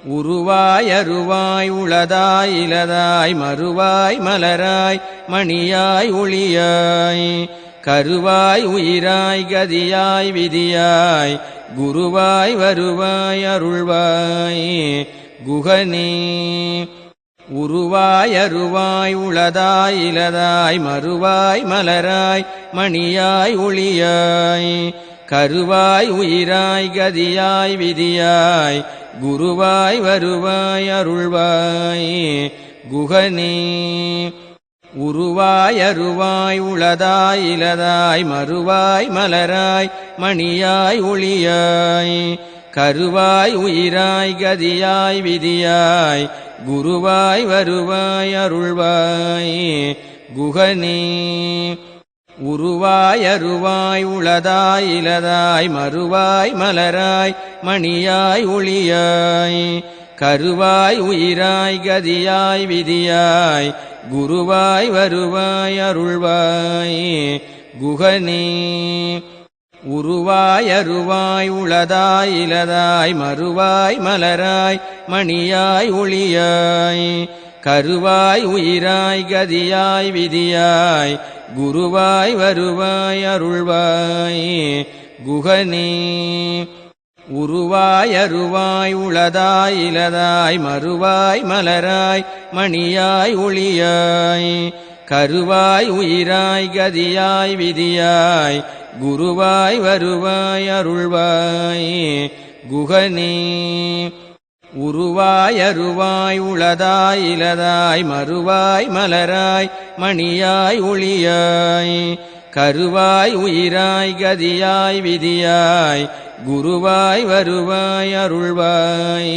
உருவாய் அருவாய் உளதாய் இலதாய் மறுவாய் மலராய் மணியாய் ஒளியாய் கருவாய் உயிராய் கதியாய் விதியாய் குருவாய் வருவாய் அருள்வாய் குகனே. உருவாய் அருவாய் உளதாய் இலதாய் மறுவாய் மலராய் மணியாய் ஒளியாய் கருவாய் உயிராய் கதியாய் விதியாய் குருவாய் வருவாய் அருள்வாய் குகனே. உருவாய் அருவாய் உளதாய் இலதாய் மறுவாய் மலராய் மணியாய் ஒளியாய் கருவாய் உயிராய் கதியாய் விதியாய் குருவாய் வருவாய் அருள்வாய் குகனே. உருவாய் அருவாய் உளதாய் இலதாய் மறுவாய் மலராய் மணியாய் ஒளியாய் கருவாய் உயிராய் கதியாய் விதியாய் குருவாய் வருவாய் அருள்வாய் குகனே. உருவாய் அருவாய் உளதாய் இலதாய் மறுவாய் மலராய் மணியாய் ஒளியாய் கருவாய் உயிராய் கதியாய் விதியாய் குருவாய் வருவாய் அருள்வாய் குகனே. உருவாய் அருவாய் உளதாய் இலதாய் மறுவாய் மலராய் மணியாய் ஒளியாய் கருவாய் உயிராய் கதியாய் விதியாய் குருவாய் வருவாய் அருள்வாய் குகனே. உருவாய் அருவாய் உளதாய் இலதாய் மறுவாய் மலராய் மணியாய் ஒளியாய் கருவாய் உயிராய் கதியாய் விதியாய் குருவாய் வருவாய் அருள்வாய்